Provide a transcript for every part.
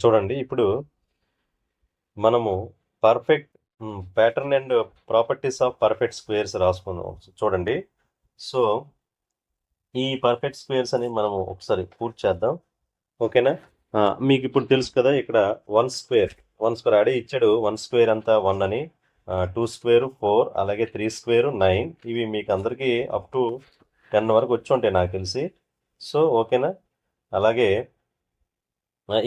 చూడండి ఇప్పుడు మనము perfect pattern and properties of perfect squares రాసుకుందాం. చూడండి, సో ఈ పర్ఫెక్ట్ స్క్వేర్స్ అని మనము ఒకసారి పూర్తి చేద్దాం. ఓకేనా? మీకు ఇప్పుడు తెలుసు కదా, ఇక్కడ వన్ స్క్వేర్ ఆడే ఇచ్చాడు. వన్ స్క్వేర్ అంతా 1 అని, 2 స్క్వేర్ 4, అలాగే 3 స్క్వేర్ 9. ఇవి మీకు అందరికీ అప్ టు 10 వరకు వచ్చి ఉంటాయి నాకు తెలిసి. సో ఓకేనా? అలాగే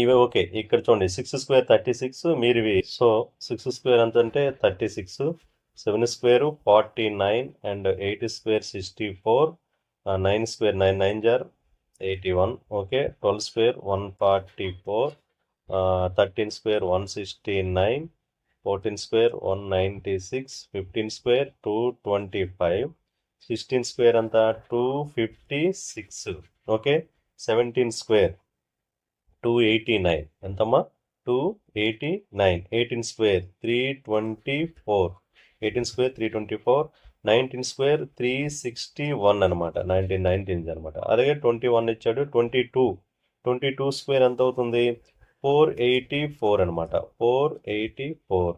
ఇవి ఓకే. ఇక్కడ చూడండి, 6 స్క్వేర్ 36 మీరు ఇవి. సో 6 స్క్వేర్ ఎంత అంటే 36, 7 స్క్వేర్ 49 అండ్ 8 స్క్వేర్ 64, 9 స్క్వేర్ 9 9 జార్ 81. Okay, 12 square 144, 13 square 169, 14 square 196, 15 square 225, 16 square అంతా 256. ఓకే, 17 స్క్వేర్ 289 ఎంతమ్మా 289, 18 స్క్వేర్ 324, 18 స్క్వేర్ 324, 19 స్క్వేర్ 361 అనమాట. 19 అనమాట. అలాగే 21 ఇచ్చాడు. 22 స్క్వేర్ ఎంత అవుతుంది? 484 అనమాట. 484.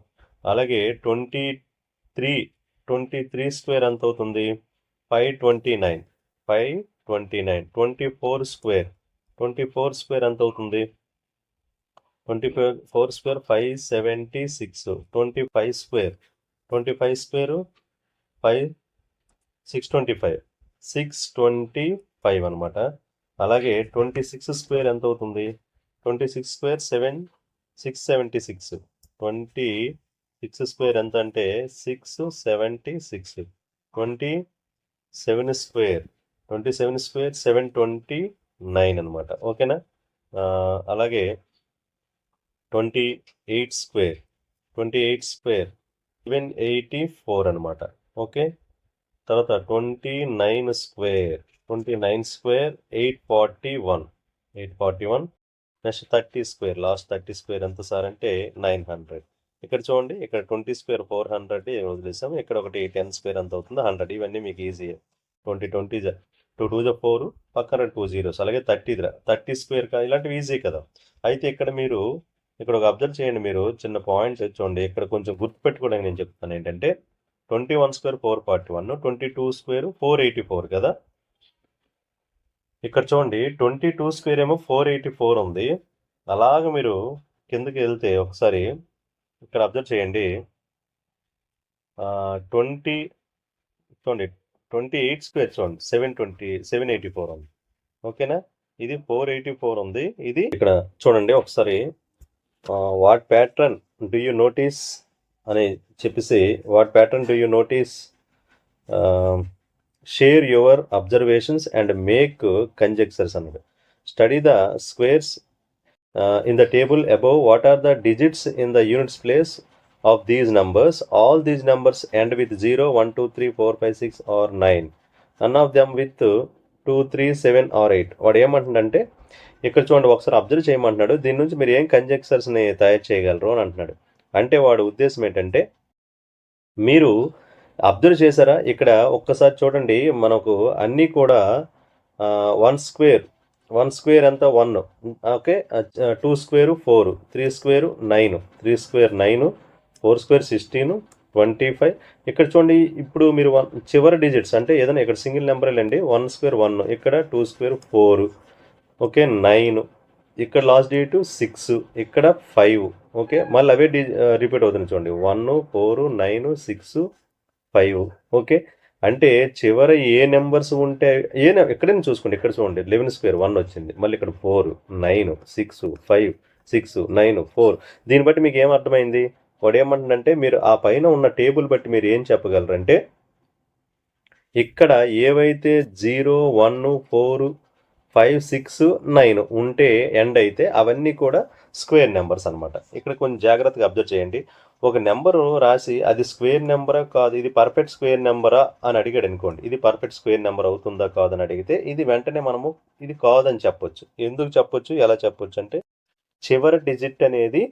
అలాగే 23 స్క్వేర్ ఎంత అవుతుంది? 529. 24 స్క్వేర్ ఎంత అవుతుంది? 24 స్క్వేర్ 576. 25 స్క్వేర్ 625 అనమాట. అలాగే 26 స్క్వేర్ ఎంత అవుతుంది? 26 స్క్వేర్ 676. 26 స్క్వేర్ ఎంత అంటే 676. 27 స్క్వేర్ 729 అనమాట. ఓకేనా? అలాగే 28 స్క్వేర్ 784 అనమాట. ఓకే, తర్వాత 29 square 841. Next 30 square, last 30 square ఎంత సార్ అంటే 900. ఇక్కడ చూడండి, ఇక్కడ 20 స్క్వేర్ 400 వదిలేసాం. ఇక్కడ ఒకటి 10 స్క్వేర్ ఎంత అవుతుంది? 100. ఇవన్నీ మీకు ఈజీ. 20 2 2 4, పక్కన 2 zeros. అలాగే 30 స్క్వేర్ ఇలాంటివి ఈజీ కదా. అయితే ఇక్కడ మీరు ఒక అబ్జర్వ్ చేయండి. మీరు చిన్న పాయింట్ చూడండి, ఇక్కడ కొంచెం గుర్తుపెట్టుకోవడానికి నేను చెప్తాను ఏంటంటే 21 స్క్వేర్ 441, 22 స్క్వేర్ 484 కదా. ఇక్కడ చూడండి, 22 స్క్వేర్ ఏమో 484 ఉంది. అలాగ మీరు కిందకి వెళ్తే ఒకసారి ఇక్కడ అబ్జర్వ్ చేయండి. 28 స్క్వేర్ చూడండి 784 ఉంది. ఓకేనా? ఇది 484 ఉంది. ఇది ఇక్కడ చూడండి ఒకసారి. What pattern do you notice అని చెప్పేసి, what pattern do you notice, share your observations and make conjectures అన్నాడు. Study the squares in the table above. What are the digits in the units place of these numbers? All these numbers end with 0, 1, 2, 3, 4, 5, 6 or 9. None of them with 2, 3, 7 or 8. వాడు ఏమంటున్నాడంటే, ఇక్కడ చూడండి ఒకసారి observe చేయమంటున్నాడు. దీని నుంచి మీరు ఏం కంజెక్చర్స్ని తయారు చేయగలరు అని అంటున్నాడు. అంటే వాడు ఉద్దేశం ఏంటంటే, మీరు అబ్జర్వ్ చేశారా? ఇక్కడ ఒక్కసారి చూడండి, మనకు అన్నీ కూడా 1 స్క్వేర్ ఎంత 1. Okay, 2 square 4, 3 square 9, 3 square 9, 4 square 16, 25. ఇక్కడ చూడండి, ఇప్పుడు మీరు చివరి డిజిట్స్ అంటే ఏదైనా ఇక్కడ సింగిల్ నెంబర్ వెళ్ళండి. 1 స్క్వేర్ 1, ఇక్కడ 2 స్క్వేర్ 4, ఓకే 9, ఇక్కడ లాస్ట్ డిజిట్ 6, ఇక్కడ 5. ఓకే, మళ్ళీ అవే రిపీట్ అవుతుంది చూడండి, 1, 4, 9, 6, 5. ఓకే, అంటే చివర ఏ నెంబర్స్ ఉంటే ఎక్కడైనా చూసుకోండి. ఇక్కడ చూడండి 11 స్క్వేర్ 1 వచ్చింది. మళ్ళీ ఇక్కడ 4, 9, 6, 5, 6, 9, 4. దీన్ని బట్టి మీకు ఏం అర్థమైంది? వాడు ఏమంటుందంటే, మీరు ఆ పైన ఉన్న టేబుల్ బట్టి మీరు ఏం చెప్పగలరంటే, ఇక్కడ ఏవైతే 0, 1, 4, 5, 6, 9 ఉంటే ఎండ్ అయితే అవన్నీ కూడా స్క్వేర్ నెంబర్స్ అనమాట. ఇక్కడ కొంచెం జాగ్రత్తగా అబ్జర్వ్ చేయండి. ఒక నెంబరు రాసి అది స్క్వేర్ నెంబరా కాదు, ఇది పర్ఫెక్ట్ స్క్వేర్ నెంబరా అని అడిగాడు అనుకోండి. ఇది పర్ఫెక్ట్ స్క్వేర్ నెంబర్ అవుతుందా కాదని అడిగితే ఇది వెంటనే మనము ఇది కాదని చెప్పొచ్చు. ఎందుకు చెప్పొచ్చు, ఎలా చెప్పొచ్చు అంటే, చివరి డిజిట్ అనేది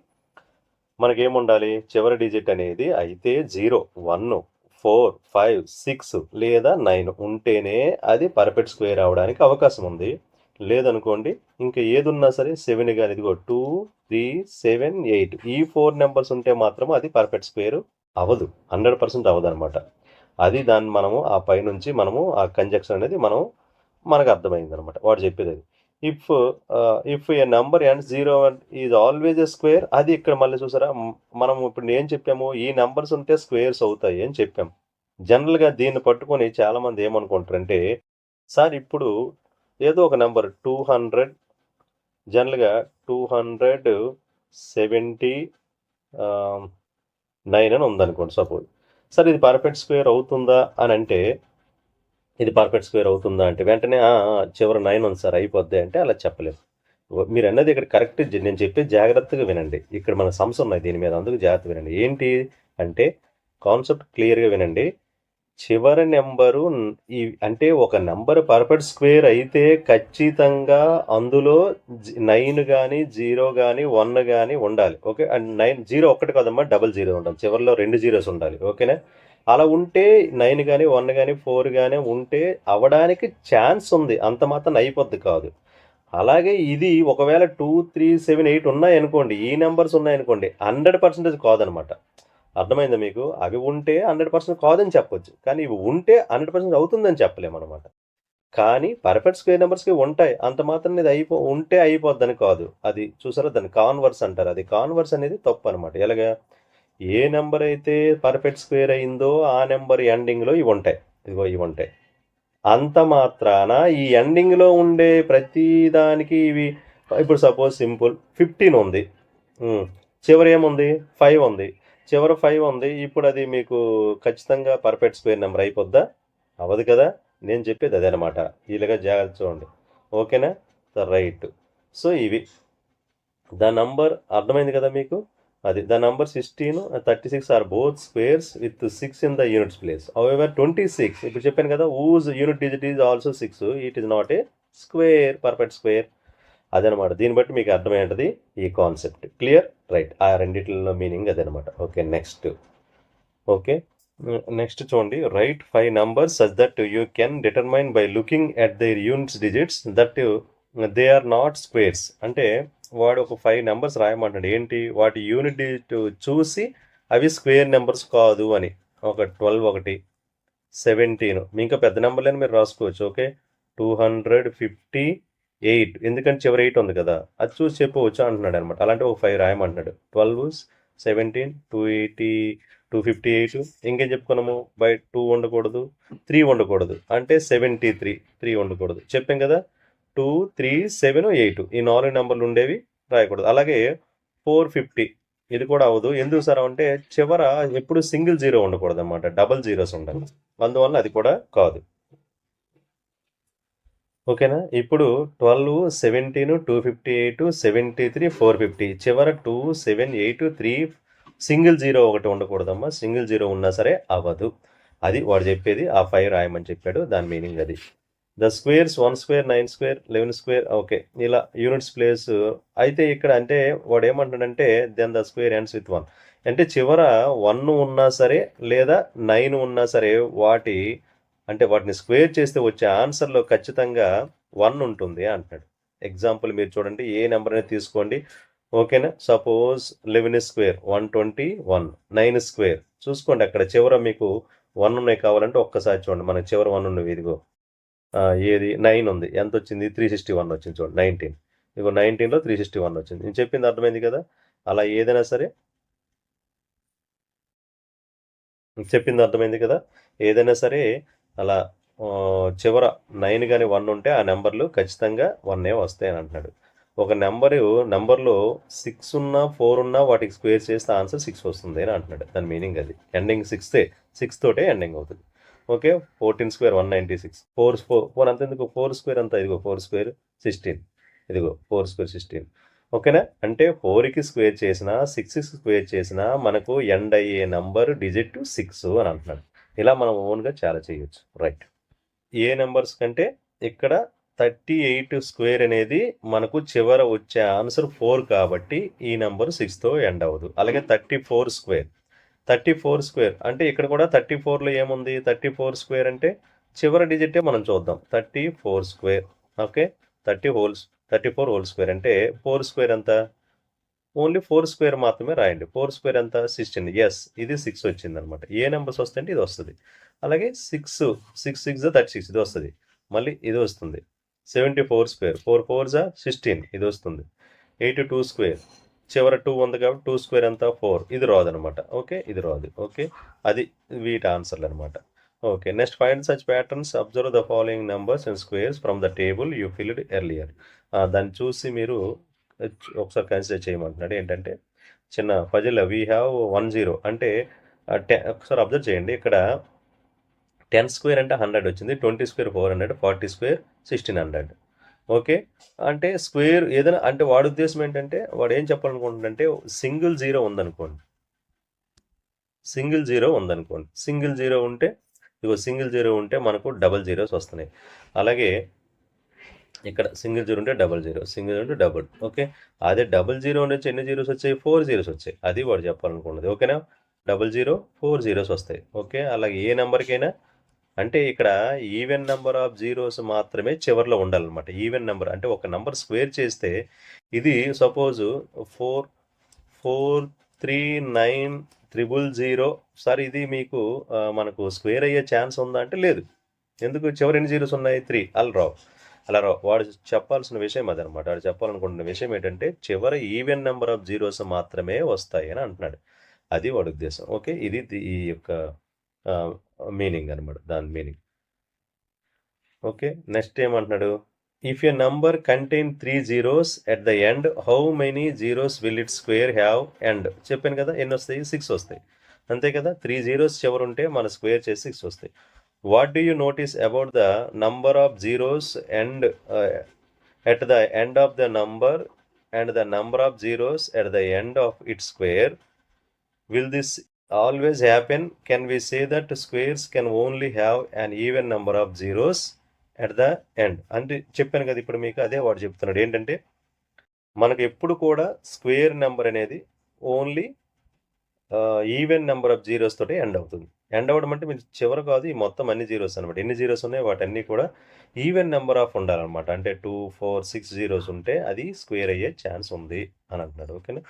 మనకేముండాలి? చివరి డిజిట్ అనేది అయితే 0, 1, 4, 5, 6 లేదా 9 ఉంటేనే అది పర్ఫెక్ట్ స్క్వేర్ అవడానికి అవకాశం ఉంది. లేదనుకోండి ఇంకా ఏది ఉన్నా సరే 7 కానీ ఇదిగో 2, 3, 7, 8 ఈ 4 నెంబర్స్ ఉంటే మాత్రం అది పర్ఫెక్ట్ స్క్వేర్ అవ్వదు, 100% అవ్వదు అనమాట. అది దాన్ని మనము ఆ పైనుంచి మనము ఆ కంజక్షన్ అనేది మనకు అర్థమైంది అనమాట వాడు చెప్పేది అది. If A number and 0 is always a square, అది ఇక్కడ మళ్ళీ చూసారా మనం ఇప్పుడు ఏం చెప్పాము, ఈ నెంబర్స్ ఉంటే స్క్వేర్స్ అవుతాయి అని చెప్పాం. జనరల్గా దీన్ని పట్టుకొని చాలామంది ఏమనుకుంటారంటే, సార్ ఇప్పుడు ఏదో ఒక నెంబర్ 200 జనరల్గా 279 అని ఉందనుకోండి సపోజ్. సార్ ఇది పర్ఫెక్ట్ స్క్వేర్ అవుతుందా అని అంటే, ఇది పర్ఫెక్ట్ స్క్వేర్ అవుతుందా అంటే వెంటనే చివరి 9 ఉంది సార్ అయిపోద్ది అంటే అలా చెప్పలేము. మీరు అన్నది ఇక్కడ కరెక్ట్, నేను చెప్పేది జాగ్రత్తగా వినండి. ఇక్కడ మన సమస్య ఉన్నాయి దీని మీద, అందుకు జాగ్రత్త వినండి. ఏంటి అంటే కాన్సెప్ట్ క్లియర్గా వినండి. చివరి నెంబరు అంటే ఒక నెంబర్ పర్ఫెక్ట్ స్క్వేర్ అయితే ఖచ్చితంగా అందులో 9 కానీ 0 కానీ 1 కానీ ఉండాలి. ఓకే, అండ్ 0 ఒక్కటి కాదమ్మా, 00 ఉండాలి, చివరిలో 2 జీరోస్ ఉండాలి. ఓకేనా? అలా ఉంటే 9 కానీ 1 కానీ 4 కానీ ఉంటే అవ్వడానికి ఛాన్స్ ఉంది, అంత మాత్రం అయిపోద్ది కాదు. అలాగే ఇది ఒకవేళ 2, 3, 7, 8 ఉన్నాయనుకోండి, ఈ నెంబర్స్ ఉన్నాయనుకోండి, 100% కాదనమాట. అర్థమైందా మీకు? అవి ఉంటే 100% కాదని చెప్పొచ్చు, కానీ ఇవి ఉంటే 100% అవుతుందని చెప్పలేము అనమాట. కానీ పర్ఫెక్ట్ స్క్వేర్ నెంబర్స్కి ఉంటాయి, అంత మాత్రం ఇది ఉంటే అయిపోద్దని కాదు. అది చూసారా, దాన్ని కాన్వర్స్ అంటారు. అది కాన్వర్స్ అనేది తప్పు అనమాట. ఎలాగా, ఏ నెంబర్ అయితే పర్ఫెక్ట్ స్క్వేర్ అయిందో ఆ నెంబర్ ఎండింగ్లో ఇవి ఉంటాయి, ఇదిగో ఇవి ఉంటాయి. అంత మాత్రాన ఈ ఎండింగ్లో ఉండే ప్రతి దానికి ఇవి, ఇప్పుడు సపోజ్ సింపుల్ 15 ఉంది, చివరి ఏముంది 5 ఉంది, చివరి 5 ఉంది, ఇప్పుడు అది మీకు ఖచ్చితంగా పర్ఫెక్ట్ స్క్వేర్ నెంబర్ అయిపోద్దా? అవ్వదు కదా. నేను చెప్పేది అదే అనమాట, ఇలాగా జాగ్రత్త చూడండి. ఓకేనా? రైట్. సో ఇవి ద నంబర్ అర్థమైంది కదా మీకు? అది the number 16 and 36 are both squares with 6 in the units place. However 26 ఇప్పుడు చెప్పాను కదా, whose unit digit is also 6, it is not a square, perfect square. అదనమాట. దీన్ని బట్టి మీకు అర్థమైంటుంది ఈ కాన్సెప్ట్. క్లియర్? రైట్. ఆ రెండిట్లో మీనింగ్ అదనమాట. Okay, next. ఓకే, నెక్స్ట్ చూడండి. Right 5 numbers such that you can determine by looking at their units digits that they are not squares. అంటే వాడు ఒక 5 numbers రాయమంటాడు. ఏంటి, వాటి యూనిట్ డిజిట్ చూసి అవి స్క్వేర్ నెంబర్స్ కాదు అని. ఒక 12 ఒకటి, 17 ఇంకా పెద్ద నెంబర్లని మీరు రాసుకోవచ్చు. ఓకే, 258 ఎందుకంటే చివరి 8 ఉంది కదా, అది చూసి చెప్పవచ్చు అంటున్నాడు అనమాట. అలాంటి ఒక 5 రాయమంటున్నాడు. 12, 17, 280, 258. ఇంకేం చెప్పుకున్నాము, బై 2 ఉండకూడదు, 3 ఉండకూడదు, అంటే 73, 3 ఉండకూడదు. చెప్పాం కదా, 2, 3, 7, 8 ఈ 4 నెంబర్లు ఉండేవి రాయకూడదు. అలాగే 450 ఇది కూడా అవ్వదు. ఎందుకు సార్ అంటే చివర ఎప్పుడు సింగిల్ జీరో ఉండకూడదు అనమాట, డబల్ జీరోస్ ఉండాలి, అందువల్ల అది కూడా కాదు. ఓకేనా? ఇప్పుడు 12, 17, 258, 73, 450 చివర 2, 7, 8, 3 సింగిల్ జీరో ఒకటి ఉండకూడదమ్మా. సింగిల్ జీరో ఉన్నా సరే అవ్వదు. అది వాడు చెప్పేది. ఆ 5 రాయమని చెప్పాడు, దాని మీనింగ్ అది. The squares 1 square, 9 square, 11 square. Okay, ఇలా యూనిట్స్ ప్లేస్. అయితే ఇక్కడ అంటే వాడు ఏమంటాడంటే then the square ends with 1, అంటే చివర 1 ఉన్నా సరే లేదా 9 ఉన్నా సరే వాటిని స్క్వేర్ చేస్తే వచ్చే ఆన్సర్లో ఖచ్చితంగా 1 ఉంటుంది అంటున్నాడు. ఎగ్జాంపుల్ మీరు చూడండి, ఏ నెంబర్ అనేది తీసుకోండి. ఓకేనా? సపోజ్ 11 స్క్వేర్ 121, 9 స్క్వేర్ చూసుకోండి, అక్కడ చివర మీకు 1 ఉన్నాయి కావాలంటే ఒక్కసారి చూడండి. మనకి చివర 1 ఉన్నవి ఇదిగో, ఏది 9 ఉంది, ఎంత వచ్చింది 361 వచ్చింది చూడండి. 19 ఇదిగో 19లో 361 వచ్చింది. నేను చెప్పింది అర్థమైంది కదా. అలా ఏదైనా సరే చెప్పింది అర్థమైంది కదా. ఏదైనా సరే అలా చివర 9 కానీ 1 ఉంటే ఆ నెంబర్లు ఖచ్చితంగా 1 వస్తాయి అని అంటున్నాడు. ఒక నెంబర్లో 6 ఉన్నా 4 ఉన్నా వాటికి స్క్వేర్ చేస్తే ఆన్సర్ 6 వస్తుంది అని అంటున్నాడు. దాని మీనింగ్ అది. ఎండింగ్ 6 తోటే ఎండింగ్ అవుతుంది. ఓకే, 14 స్క్వేర్ 196, 4 అంత ఎందుకు, 4 స్క్వేర్ అంతా ఇదిగో 4 స్క్వేర్ 16, ఇదిగో 4 స్క్వేర్ 16. ఓకేనా? అంటే 4కి స్క్వేర్ చేసినా 6కి స్క్వేర్ చేసినా మనకు ఎండ్ అయ్యే నంబర్ డిజిట్ 6 అని అంటున్నాడు. ఇలా మనం ఓన్గా చాలా చేయొచ్చు. రైట్. ఏ నెంబర్స్ కంటే ఇక్కడ 38 స్క్వేర్ అనేది మనకు చివర వచ్చే ఆన్సర్ 4 కాబట్టి ఈ నెంబర్ 6తో ఎండ్ అవ్వదు. అలాగే 34 స్క్వేర్ అంటే ఇక్కడ కూడా 34లో ఏముంది, 34 స్క్వేర్ అంటే చివరి డిజిటే మనం చూద్దాం. 34 స్క్వేర్. ఓకే, 34 హోల్ స్క్వేర్ అంటే 4 స్క్వేర్ ఎంత? ఓన్లీ 4 స్క్వేర్ మాత్రమే రాయండి. 4 స్క్వేర్ ఎంత? 16. ఎస్, ఇది 6 వచ్చిందనమాట. ఏ నెంబర్స్ వస్తాయంటే ఇది వస్తుంది. అలాగే 6 6 36 ఇది వస్తుంది. మళ్ళీ ఇది వస్తుంది. 74 స్క్వేర్ 4 4 16 ఇది వస్తుంది. 82 స్క్వేర్ చివర 2 ఉంది కాబట్టి 2 స్క్వేర్ అంతా 4 ఇది రాదనమాట. ఓకే, ఇది రాదు. ఓకే, అది వీటి ఆన్సర్లు అనమాట. Okay, next find such patterns, observe the following numbers and squares from the table you filled earlier. దాన్ని చూసి మీరు ఒకసారి కన్సిడర్ చేయమంటున్నాడు. ఏంటంటే చిన్న పజిల్ వీ హ్యావ్ 10 అంటే ఒకసారి అబ్జర్వ్ చేయండి. ఇక్కడ 10 స్క్వేర్ అంటే 100 వచ్చింది, 20 స్క్వేర్ 400, 40 స్క్వేర్ 1600. ఓకే, అంటే స్క్వేర్ ఏదైనా అంటే వాడి ఉద్దేశం ఏంటంటే వాడు ఏం చెప్పాలనుకుంటుందంటే సింగిల్ జీరో ఉందనుకోండి, సింగిల్ జీరో ఉంటే ఇగో సింగిల్ జీరో ఉంటే మనకు డబల్ జీరోస్ వస్తున్నాయి. అలాగే ఇక్కడ సింగిల్ జీరో ఉంటే డబల్ జీరో, సింగిల్ ఉంటే డబుల్. ఓకే, అదే డబుల్ జీరో నుంచి ఎన్ని జీరోస్ వచ్చాయి? 4 జీరోస్ వచ్చాయి. అది వాడు చెప్పాలనుకున్నది. ఓకేనా, 4 జీరోస్ వస్తాయి. ఓకే, అలాగే ఏ నెంబర్కైనా అంటే ఇక్కడ ఈవెన్ నెంబర్ ఆఫ్ జీరోస్ మాత్రమే చివరిలో ఉండాలన్నమాట. ఈవెన్ నెంబర్ అంటే ఒక నెంబర్ స్క్వేర్ చేస్తే ఇది సపోజ్ 4 4 3 9 000 సార్ ఇది మీకు మనకు స్క్వేర్ అయ్యే ఛాన్స్ ఉందా అంటే లేదు. ఎందుకు? చివరి ఎన్ని జీరోస్ ఉన్నాయి? 3. అలా రావు. వాడు చెప్పాల్సిన విషయం అదనమాట. వాడు చెప్పాలనుకుంటున్న విషయం ఏంటంటే చివరి ఈవెన్ నెంబర్ ఆఫ్ జీరోస్ మాత్రమే వస్తాయి అని అంటున్నాడు. అది వాడి ఉద్దేశం. ఓకే, ఇది ఈ యొక్క మీనింగ్ అనమాట, దాని మీనింగ్. ఓకే, నెక్స్ట్ ఏమంటున్నాడు? If a number contain 3 zeros at the end, how many zeros will it square have end? చెప్పాను కదా, ఎన్ని వస్తాయి? 6 వస్తాయి. అంతే కదా, 3 zeros చివరు ఉంటే మన స్క్వేర్ చేసి 6 వస్తాయి. What do you notice about the number of zeros and at the end of the number and the number of zeros at the end of it square? Will this always happen? Can we say that squares can only have an even number of zeros at the end? అంటే చెప్పాను కదా ఇప్పుడు మీకు, అదే వాడు చెప్తున్నాడు. ఏంటంటే మనకు ఎప్పుడు కూడా స్క్వేర్ నెంబర్ అనేది only even number of zeros తోటి ఎండ్ అవుతుంది. ఎండ్ అవ్వడం అంటే మీరు చివరి కాదు, ఈ మొత్తం అన్ని జీరోస్ అనమాట. ఎన్ని జీరోస్ ఉన్నాయి వాటన్నీ కూడా ఈవెన్ నెంబర్ ఆఫ్ ఉండాలన్నమాట. అంటే 2 4 6 జీరోస్ ఉంటే అది స్క్వేర్ అయ్యే ఛాన్స్ ఉంది అని అంటున్నాడు. ఓకేనా.